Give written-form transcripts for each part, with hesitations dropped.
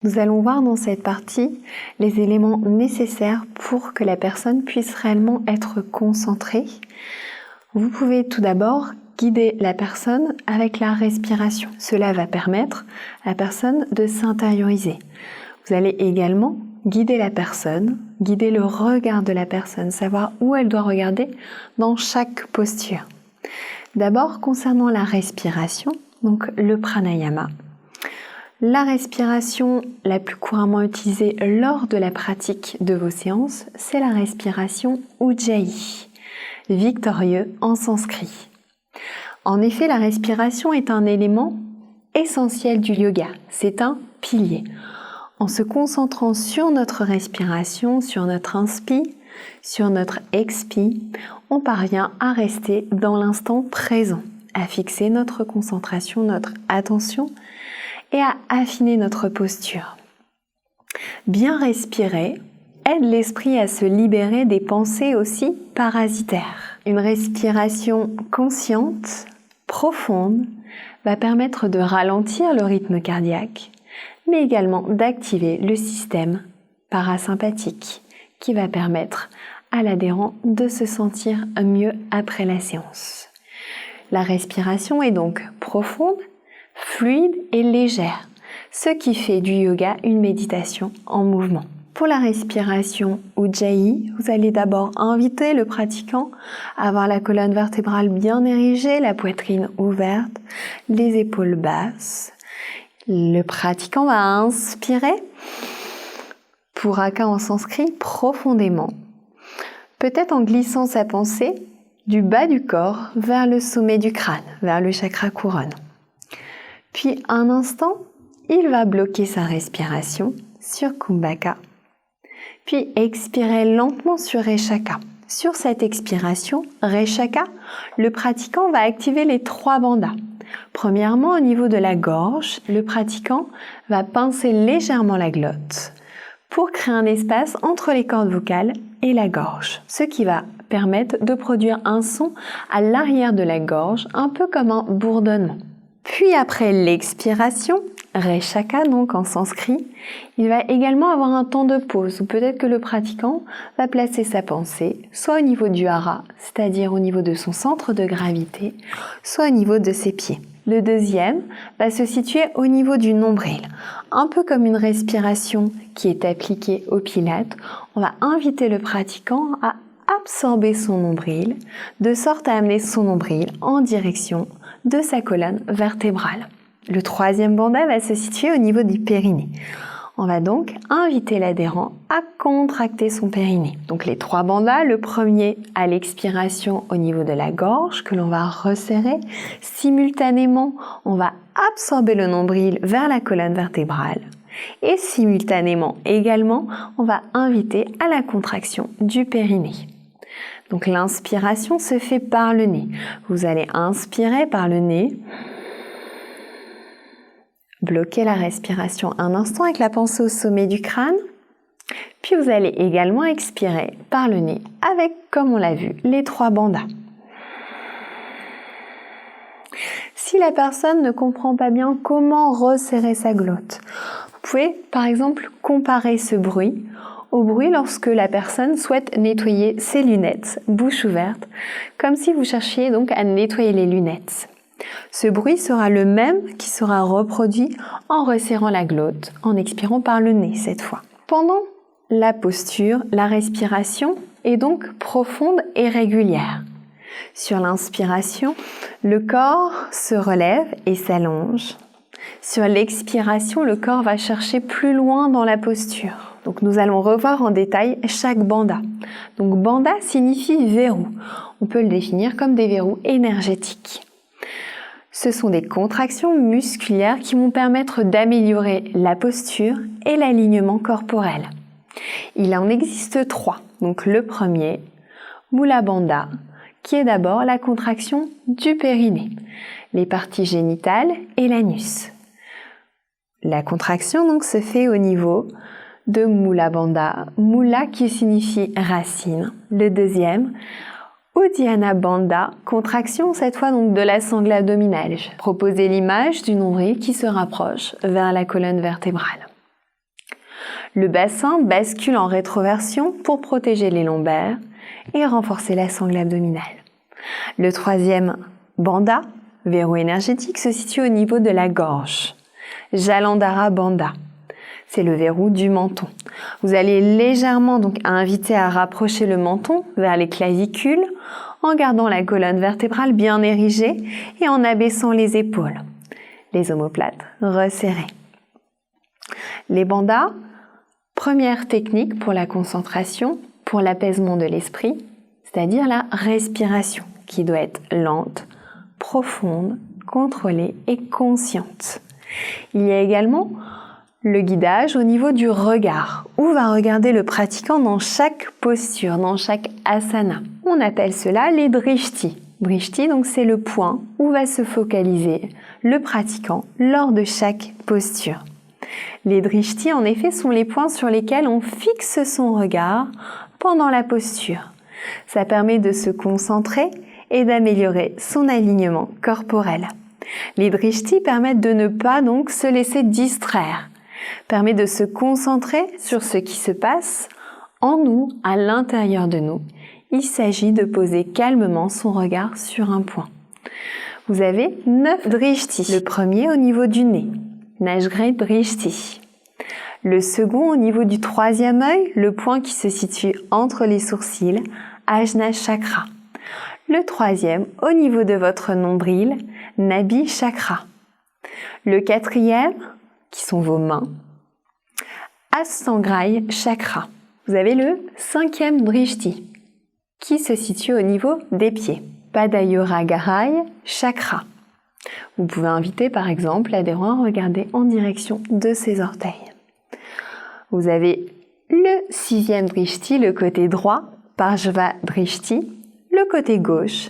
Nous allons voir dans cette partie les éléments nécessaires pour que la personne puisse réellement être concentrée. Vous pouvez tout d'abord guider la personne avec la respiration. Cela va permettre à la personne de s'intérioriser. Vous allez également guider la personne, guider le regard de la personne, savoir où elle doit regarder dans chaque posture. D'abord, concernant la respiration, donc le pranayama. La respiration la plus couramment utilisée lors de la pratique de vos séances, c'est la respiration Ujjayi, victorieux en sanskrit. En effet, la respiration est un élément essentiel du yoga, c'est un pilier. En se concentrant sur notre respiration, sur notre inspi, sur notre expi, on parvient à rester dans l'instant présent, à fixer notre concentration, notre attention et à affiner notre posture. Bien respirer aide l'esprit à se libérer des pensées aussi parasitaires. Une respiration consciente, profonde, va permettre de ralentir le rythme cardiaque, mais également d'activer le système parasympathique qui va permettre à l'adhérent de se sentir mieux après la séance. La respiration est donc profonde, fluide et légère, ce qui fait du yoga une méditation en mouvement. Pour la respiration Ujjayi, vous allez d'abord inviter le pratiquant à avoir la colonne vertébrale bien érigée, la poitrine ouverte, les épaules basses. Le pratiquant va inspirer, Puraka en sanskrit, profondément, peut-être en glissant sa pensée du bas du corps vers le sommet du crâne, vers le chakra couronne. Puis un instant, il va bloquer sa respiration sur Kumbhaka, puis expirer lentement sur Reshaka. Sur cette expiration, Reshaka, le pratiquant va activer les 3 bandhas. Premièrement, au niveau de la gorge, le pratiquant va pincer légèrement la glotte pour créer un espace entre les cordes vocales et la gorge, ce qui va permettre de produire un son à l'arrière de la gorge, un peu comme un bourdonnement. Puis après l'expiration, Reshaka donc en sanskrit, il va également avoir un temps de pause où peut-être que le pratiquant va placer sa pensée soit au niveau du hara, c'est-à-dire au niveau de son centre de gravité, soit au niveau de ses pieds. Le deuxième va se situer au niveau du nombril, un peu comme une respiration qui est appliquée au pilate. On va inviter le pratiquant à absorber son nombril, de sorte à amener son nombril en direction de sa colonne vertébrale. Le troisième bandha va se situer au niveau du périnée. On va donc inviter l'adhérent à contracter son périnée. Donc les 3 bandhas, le premier à l'expiration au niveau de la gorge que l'on va resserrer. Simultanément, on va absorber le nombril vers la colonne vertébrale. Et simultanément également, on va inviter à la contraction du périnée. Donc l'inspiration se fait par le nez. Vous allez inspirer par le nez. Bloquez la respiration un instant avec la pensée au sommet du crâne. Puis vous allez également expirer par le nez avec, comme on l'a vu, les 3 bandhas. Si la personne ne comprend pas bien comment resserrer sa glotte, vous pouvez par exemple comparer ce bruit au bruit lorsque la personne souhaite nettoyer ses lunettes, bouche ouverte, comme si vous cherchiez donc à nettoyer les lunettes. Ce bruit sera le même qui sera reproduit en resserrant la glotte, en expirant par le nez cette fois. Pendant la posture, la respiration est donc profonde et régulière. Sur l'inspiration, le corps se relève et s'allonge. Sur l'expiration, le corps va chercher plus loin dans la posture. Donc nous allons revoir en détail chaque bandha. Donc bandha signifie verrou. On peut le définir comme des verrous énergétiques. Ce sont des contractions musculaires qui vont permettre d'améliorer la posture et l'alignement corporel. Il en existe 3. Donc le premier, Mula Bandha, qui est d'abord la contraction du périnée, les parties génitales et l'anus. La contraction donc se fait au niveau de Mula Bandha, Mula qui signifie racine. Le deuxième, Uddiyana Bandha, contraction cette fois donc de la sangle abdominale. Proposez l'image du nombril qui se rapproche vers la colonne vertébrale. Le bassin bascule en rétroversion pour protéger les lombaires et renforcer la sangle abdominale. Le troisième bandha, verrou énergétique, se situe au niveau de la gorge. Jalandhara bandha, c'est le verrou du menton. Vous allez légèrement donc inviter à rapprocher le menton vers les clavicules en gardant la colonne vertébrale bien érigée et en abaissant les épaules. Les omoplates resserrées. Les bandhas, première technique pour la concentration, pour l'apaisement de l'esprit, c'est-à-dire la respiration qui doit être lente, profonde, contrôlée et consciente. Il y a également le guidage au niveau du regard. Où va regarder le pratiquant dans chaque posture, dans chaque asana. On appelle cela les drishtis. Drishti, donc c'est le point où va se focaliser le pratiquant lors de chaque posture. Les drishtis, en effet, sont les points sur lesquels on fixe son regard pendant la posture. Ça permet de se concentrer et d'améliorer son alignement corporel. Les drishtis permettent de ne pas donc se laisser distraire, permet de se concentrer sur ce qui se passe en nous, à l'intérieur de nous. Il s'agit de poser calmement son regard sur un point. Vous avez 9 drishtis. Le premier au niveau du nez, Najgre drishti. Le second au niveau du troisième œil, le point qui se situe entre les sourcils, Ajna chakra. Le troisième au niveau de votre nombril, Nabi chakra. Le quatrième, qui sont vos mains, Astangraï chakra. Vous avez le cinquième drishti, qui se situe au niveau des pieds, Padayuragarai chakra. Vous pouvez inviter par exemple l'adhérent à regarder en direction de ses orteils. Vous avez le sixième drishti, le côté droit, Parshva drishti, le côté gauche,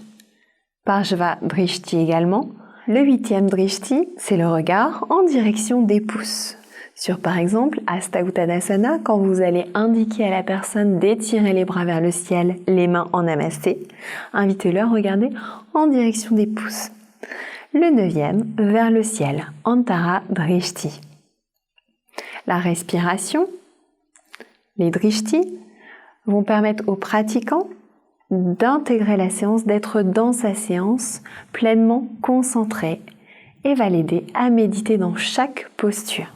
Parshva drishti également. Le huitième drishti, c'est le regard en direction des pouces. Sur par exemple Hasta Uttanasana, quand vous allez indiquer à la personne d'étirer les bras vers le ciel, les mains en namasté, invitez-le à regarder en direction des pouces. Le neuvième, vers le ciel, Antara drishti. La respiration, les drishtis, vont permettre aux pratiquants d'intégrer la séance, d'être dans sa séance pleinement concentré et va l'aider à méditer dans chaque posture.